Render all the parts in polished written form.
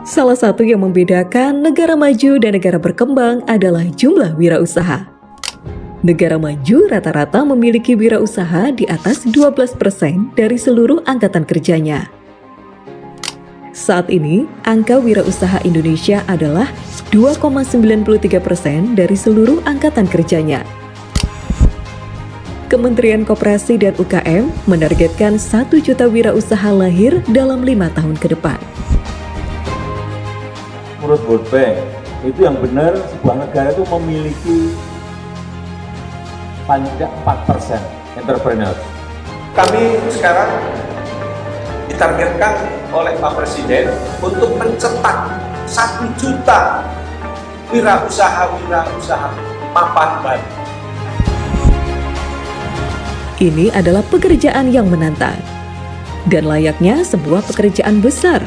Salah satu yang membedakan negara maju dan negara berkembang adalah jumlah wirausaha. Negara maju rata-rata memiliki wirausaha di atas 12% dari seluruh angkatan kerjanya. Saat ini, angka wirausaha Indonesia adalah 2,93% dari seluruh angkatan kerjanya. Kementerian Koperasi dan UKM menargetkan 1 juta wirausaha lahir dalam 5 tahun ke depan. Menurut World Bank, itu yang benar sebuah negara itu memiliki paling tidak 4% entrepreneur. Kami sekarang ditargetkan oleh Pak Presiden untuk mencetak 1 juta wirausaha mapan baru. Ini adalah pekerjaan yang menantang dan layaknya sebuah pekerjaan besar.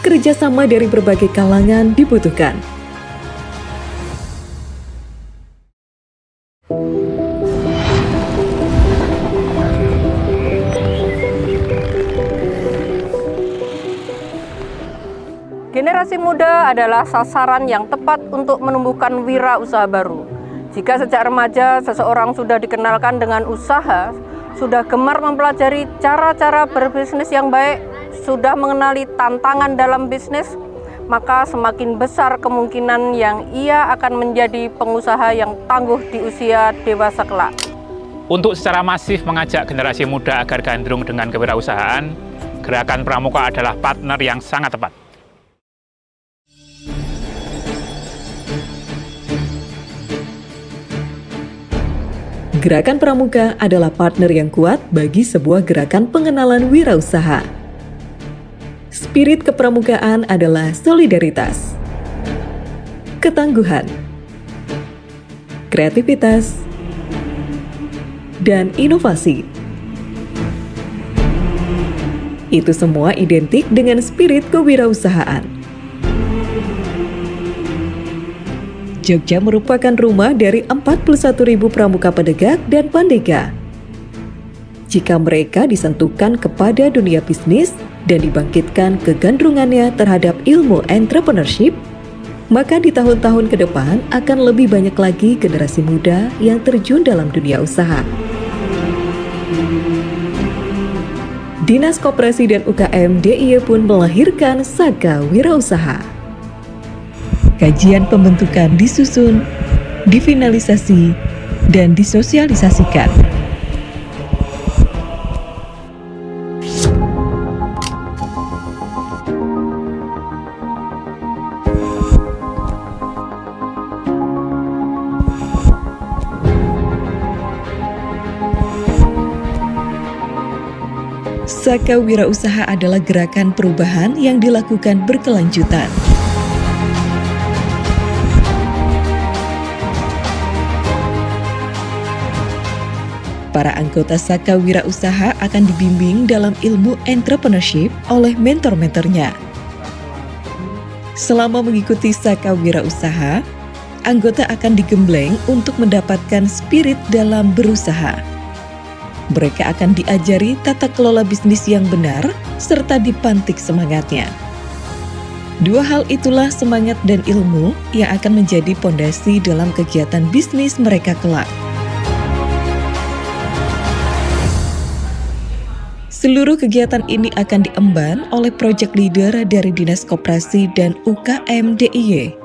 Kerjasama dari berbagai kalangan dibutuhkan. Generasi muda adalah sasaran yang tepat untuk menumbuhkan wirausaha baru. Jika sejak remaja seseorang sudah dikenalkan dengan usaha, sudah gemar mempelajari cara-cara berbisnis yang baik, sudah mengenali tantangan dalam bisnis, maka semakin besar kemungkinan yang ia akan menjadi pengusaha yang tangguh di usia dewasa kelak. Untuk secara masif mengajak generasi muda agar gandrung dengan kewirausahaan, Gerakan Pramuka adalah partner yang sangat tepat. Gerakan Pramuka adalah partner yang kuat bagi sebuah gerakan pengenalan wirausaha. Spirit kepramukaan adalah solidaritas, ketangguhan, kreativitas, dan inovasi. Itu semua identik dengan spirit kewirausahaan. Jogja merupakan rumah dari 41.000 pramuka pedegak dan pandega. Jika mereka disentuhkan kepada dunia bisnis dan dibangkitkan kegandrungannya terhadap ilmu entrepreneurship, maka di tahun-tahun ke depan akan lebih banyak lagi generasi muda yang terjun dalam dunia usaha. Dinas Koperasi dan UKM DIY pun melahirkan Saka Wirausaha. Kajian pembentukan disusun, difinalisasi, dan disosialisasikan. Saka Wirausaha adalah gerakan perubahan yang dilakukan berkelanjutan. Para anggota Saka Wirausaha akan dibimbing dalam ilmu entrepreneurship oleh mentor-mentornya. Selama mengikuti Saka Wirausaha, anggota akan digembleng untuk mendapatkan spirit dalam berusaha. Mereka akan diajari tata kelola bisnis yang benar serta dipantik semangatnya. Dua hal itulah semangat dan ilmu yang akan menjadi pondasi dalam kegiatan bisnis mereka kelak. Seluruh kegiatan ini akan diemban oleh project leader dari Dinas Koperasi dan UKM DIY.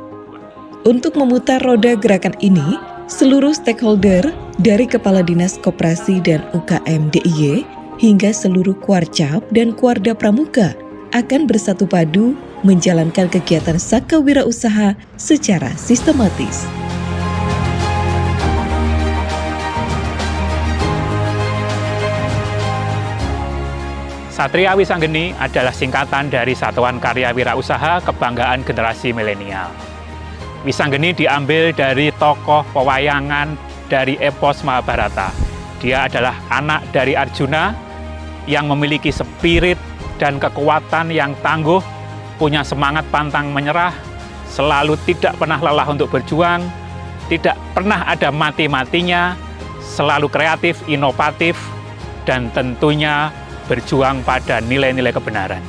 Untuk memutar roda gerakan ini, seluruh stakeholder dari Kepala Dinas Koperasi dan UKM DIY hingga seluruh Kuarcap dan Kuarda Pramuka akan bersatu padu menjalankan kegiatan Saka Wirausaha secara sistematis. Satria Wisanggeni adalah singkatan dari Satuan Karya Wirausaha Kebanggaan Generasi Milenial. Wisanggeni diambil dari tokoh pewayangan dari epos Mahabharata. Dia adalah anak dari Arjuna yang memiliki spirit dan kekuatan yang tangguh, punya semangat pantang menyerah, selalu tidak pernah lelah untuk berjuang, tidak pernah ada mati-matinya, selalu kreatif, inovatif, dan tentunya berjuang pada nilai-nilai kebenaran.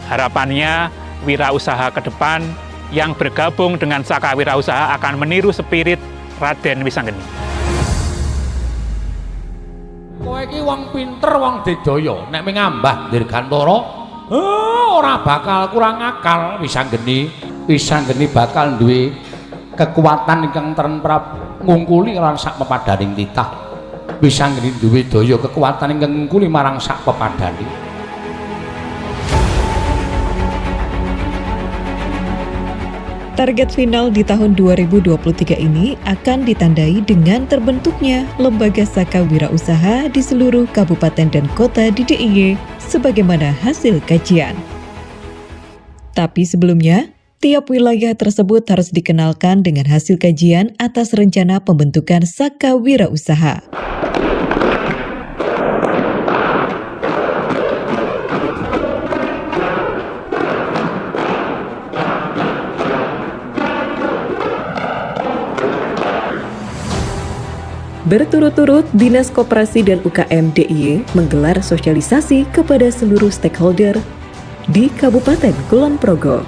Harapannya wirausaha ke depan yang bergabung dengan Saka Wirausaha akan meniru spirit Raden Wisanggeni. Kowe iki wong pinter, wong dedaya, nek mengambah dirgantara, ora bakal kurang akal Wisanggeni. Wisanggeni bakal duwe kekuatan ingkang teremprap ngungkuli lan sak pepadaning titah. Wisanggeni duwe daya kekuatan ingkang ngungkuli marang sak pepadane. Target final di tahun 2023 ini akan ditandai dengan terbentuknya Lembaga Saka Wirausaha di seluruh kabupaten dan kota di DIY sebagaimana hasil kajian. Tapi sebelumnya, tiap wilayah tersebut harus dikenalkan dengan hasil kajian atas rencana pembentukan Saka Wirausaha. Berturut-turut, Dinas Koperasi dan UKM DIY menggelar sosialisasi kepada seluruh stakeholder di Kabupaten Kulon Progo,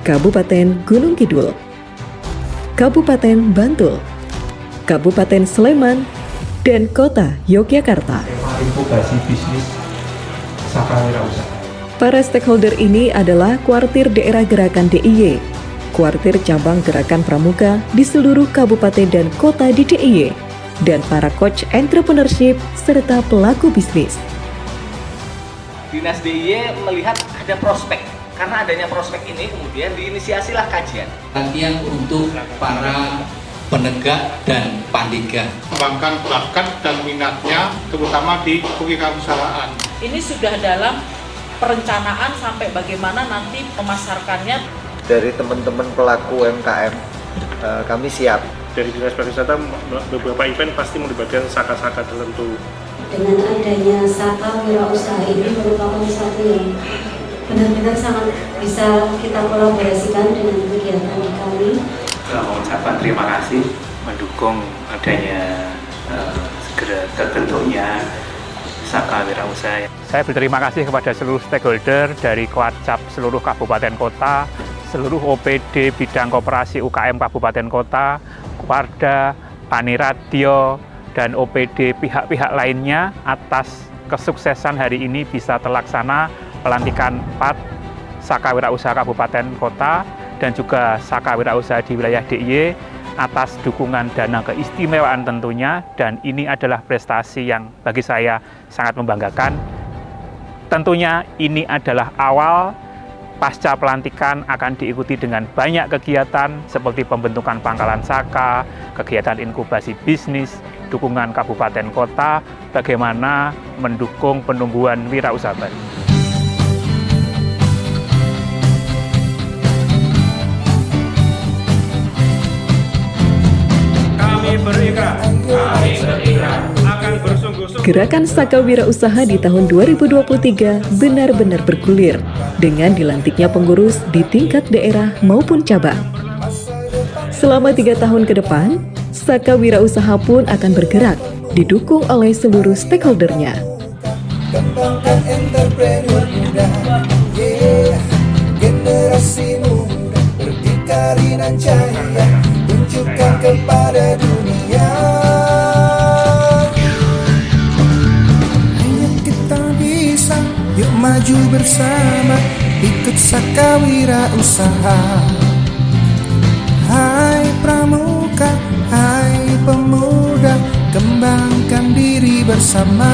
Kabupaten Gunung Kidul, Kabupaten Bantul, Kabupaten Sleman, dan Kota Yogyakarta. Inkubasi bisnis Saka Wirausaha. Para stakeholder ini adalah kuartir daerah gerakan DIY, kuartir cabang gerakan pramuka di seluruh kabupaten dan kota di DIY, dan para coach entrepreneurship serta pelaku bisnis. Dinas DIY melihat ada prospek. Karena adanya prospek ini kemudian diinisiasilah kajian. Latihan untuk para penegak dan pandega. Kembangkan bakat dan minatnya terutama di kewirausahaan. Ini sudah dalam perencanaan sampai bagaimana nanti memasarkannya. Dari teman-teman pelaku UMKM, kami siap. Dari Dinas Pariwisata beberapa event pasti melibatkan saka-saka tertentu. Dengan adanya Saka Wirausaha ini merupakan satu yang benar-benar sangat bisa kita kolaborasikan dengan kegiatan kami. Mengucapkan terima kasih mendukung adanya segera terbentuknya Saka Wirausaha. Saya berterima kasih kepada seluruh stakeholder dari Kuarcap seluruh kabupaten kota, seluruh OPD bidang koperasi UKM kabupaten kota, Warda, Paniradio, dan OPD pihak-pihak lainnya atas kesuksesan hari ini bisa terlaksana pelantikan 4 Saka Wirausaha kabupaten kota dan juga Saka Wirausaha di wilayah DIY atas dukungan dana keistimewaan tentunya, dan ini adalah prestasi yang bagi saya sangat membanggakan. Tentunya ini adalah awal. Pasca pelantikan akan diikuti dengan banyak kegiatan seperti pembentukan pangkalan Saka, kegiatan inkubasi bisnis, dukungan kabupaten kota, bagaimana mendukung penumbuhan wirausaha baru. Kami berikrar akan bersungguh-sungguh. Gerakan Saka Wirausaha di tahun 2023 benar-benar bergulir dengan dilantiknya pengurus di tingkat daerah maupun cabang. Selama 3 tahun ke depan, Saka Wirausaha pun akan bergerak, didukung oleh seluruh stakeholdernya. Kembangkan entrepreneur muda, generasi muda berdikari dan jaya, tunjukkan kepada dunia. Yuk maju bersama, ikut Saka Wirausaha. Hai pramuka, hai pemuda, kembangkan diri bersama.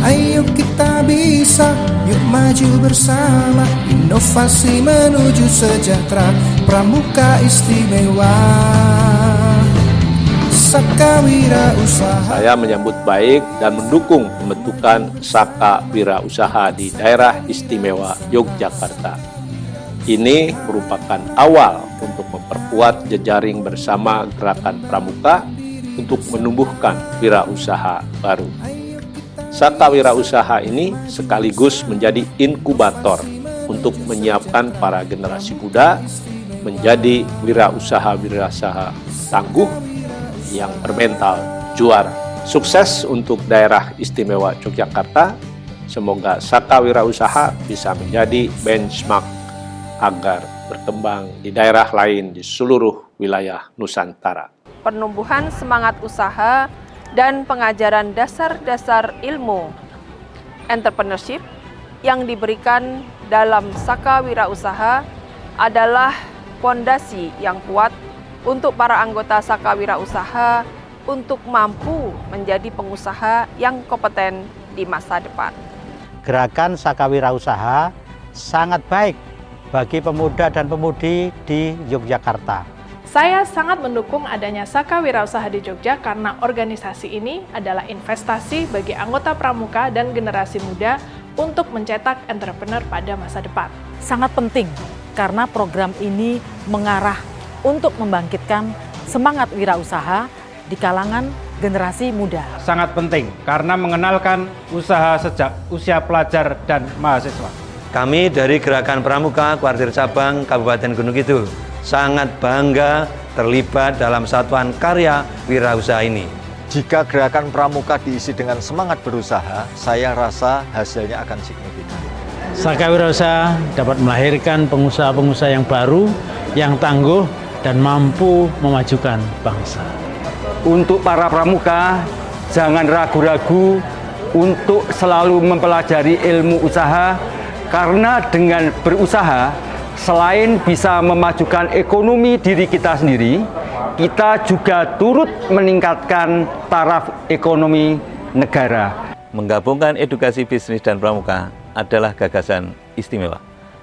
Ayo kita bisa, yuk maju bersama. Inovasi menuju sejahtera, pramuka istimewa. Saka Wirausaha. Saya menyambut baik dan mendukung pembentukan Saka Wirausaha di daerah istimewa Yogyakarta. Ini merupakan awal untuk memperkuat jejaring bersama gerakan pramuka untuk menumbuhkan wirausaha baru. Saka Wirausaha ini sekaligus menjadi inkubator untuk menyiapkan para generasi muda menjadi wirausaha-wirausaha tangguh yang bermental juara. Sukses untuk daerah istimewa Yogyakarta Semoga Saka Wirausaha bisa menjadi benchmark agar berkembang di daerah lain di seluruh wilayah Nusantara. Penumbuhan semangat usaha dan pengajaran dasar-dasar ilmu entrepreneurship yang diberikan dalam Saka Wirausaha adalah fondasi yang kuat untuk para anggota Saka Wirausaha untuk mampu menjadi pengusaha yang kompeten di masa depan. Gerakan Saka Wirausaha sangat baik bagi pemuda dan pemudi di Yogyakarta. Saya sangat mendukung adanya Saka Wirausaha di Jogja karena organisasi ini adalah investasi bagi anggota pramuka dan generasi muda untuk mencetak entrepreneur pada masa depan. Sangat penting karena program ini mengarah untuk membangkitkan semangat wirausaha di kalangan generasi muda. Sangat penting karena mengenalkan usaha sejak usia pelajar dan mahasiswa. Kami dari Gerakan Pramuka Kuartir Cabang Kabupaten Gunung Kidul sangat bangga terlibat dalam satuan karya wirausaha ini. Jika gerakan pramuka diisi dengan semangat berusaha, saya rasa hasilnya akan signifikan. Saka Wirausaha dapat melahirkan pengusaha-pengusaha yang baru, yang tangguh, dan mampu memajukan bangsa. Untuk para pramuka, jangan ragu-ragu untuk selalu mempelajari ilmu usaha, karena dengan berusaha, selain bisa memajukan ekonomi diri kita sendiri, kita juga turut meningkatkan taraf ekonomi negara. Menggabungkan edukasi bisnis dan pramuka adalah gagasan istimewa.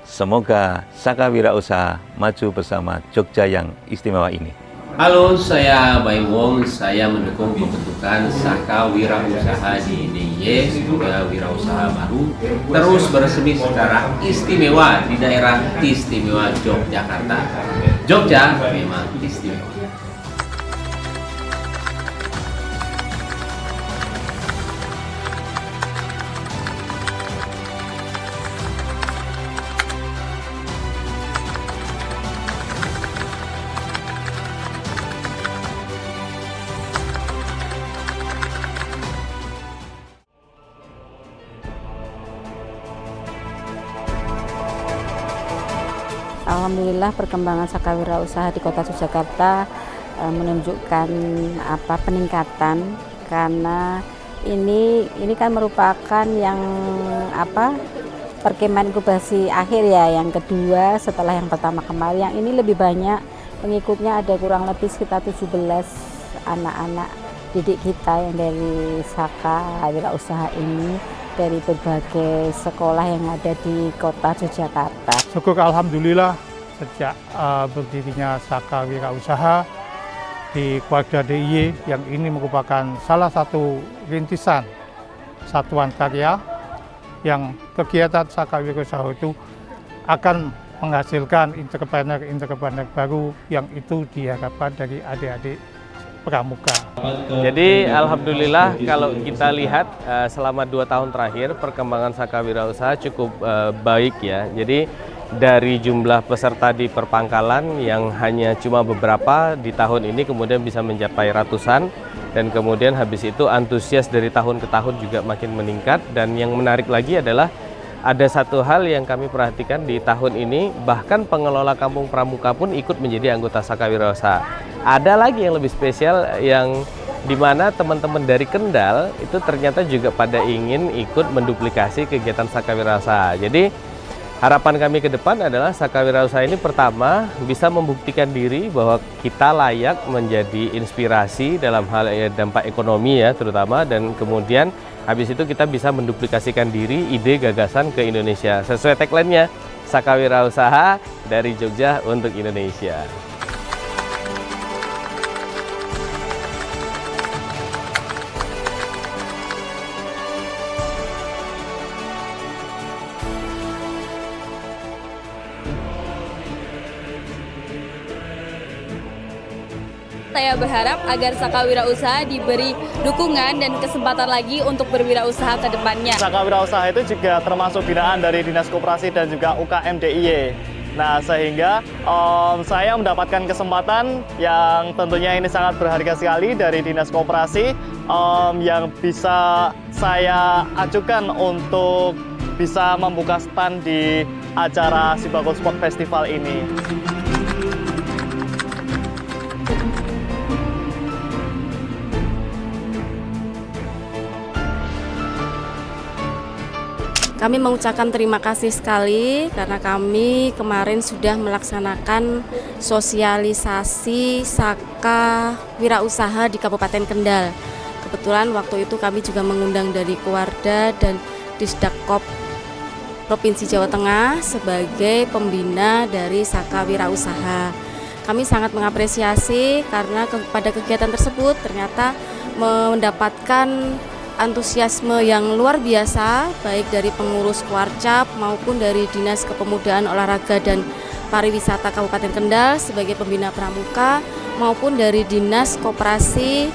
Semoga Saka Wirausaha maju bersama Jogja yang istimewa ini. Halo, saya Bayi Wong. Saya mendukung pembentukan Saka Wirausaha di DIY, semoga wirausaha baru terus bersemi secara istimewa di daerah istimewa Yogyakarta. Jogja memang istimewa. Alhamdulillah perkembangan Saka Wirausaha di Kota Yogyakarta menunjukkan peningkatan, karena ini kan merupakan yang perkemahan inkubasi akhir ya, yang kedua setelah yang pertama kemarin. Yang ini lebih banyak pengikutnya, ada kurang lebih sekitar 17 anak-anak didik kita yang dari Saka Wirausaha ini dari berbagai sekolah yang ada di Kota Yogyakarta. Syukur alhamdulillah sejak berdirinya Saka Wirausaha di keluarga DIY, yang ini merupakan salah satu rintisan satuan karya yang kegiatan Saka Wirausaha itu akan menghasilkan entrepreneur baru yang itu diharapkan dari adik-adik pramuka. Jadi alhamdulillah kalau kita lihat selama 2 tahun terakhir perkembangan Saka Wirausaha cukup baik ya. Jadi dari jumlah peserta di perpangkalan yang hanya cuma beberapa, di tahun ini kemudian bisa mencapai ratusan, dan kemudian habis itu antusias dari tahun ke tahun juga makin meningkat. Dan yang menarik lagi adalah ada satu hal yang kami perhatikan di tahun ini, bahkan pengelola kampung pramuka pun ikut menjadi anggota Saka Wirausaha. Ada lagi yang lebih spesial, yang dimana teman-teman dari Kendal itu ternyata juga pada ingin ikut menduplikasi kegiatan Saka Wirausaha. Jadi harapan kami ke depan adalah Saka Wirausaha ini pertama bisa membuktikan diri bahwa kita layak menjadi inspirasi dalam hal dampak ekonomi ya terutama, dan kemudian habis itu kita bisa menduplikasikan diri, ide, gagasan ke Indonesia. Sesuai tagline-nya, Saka Wirausaha dari Jogja untuk Indonesia. Saya berharap agar Saka Wirausaha diberi dukungan dan kesempatan lagi untuk berwirausaha ke depannya. Saka Wirausaha itu juga termasuk binaan dari Dinas Koperasi dan juga UKM DIY. Nah, sehingga saya mendapatkan kesempatan yang tentunya ini sangat berharga sekali dari Dinas Koperasi yang bisa saya ajukan untuk bisa membuka stand di acara Sibakul Sport Festival ini. Kami mengucapkan terima kasih sekali karena kami kemarin sudah melaksanakan sosialisasi Saka Wirausaha di Kabupaten Kendal. Kebetulan waktu itu kami juga mengundang dari Kewarda dan Disdakkop Provinsi Jawa Tengah sebagai pembina dari Saka Wirausaha. Kami sangat mengapresiasi karena pada kegiatan tersebut ternyata mendapatkan antusiasme yang luar biasa baik dari pengurus Kuarcap maupun dari Dinas Kepemudaan Olahraga dan Pariwisata Kabupaten Kendal sebagai pembina pramuka maupun dari Dinas Koperasi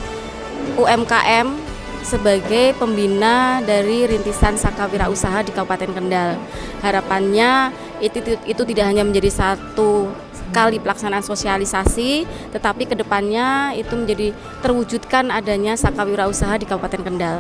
UMKM sebagai pembina dari rintisan Saka Wirausaha di Kabupaten Kendal. Harapannya itu tidak hanya menjadi satu kali pelaksanaan sosialisasi, tetapi kedepannya itu menjadi terwujudkan adanya Saka Wirausaha di Kabupaten Kendal.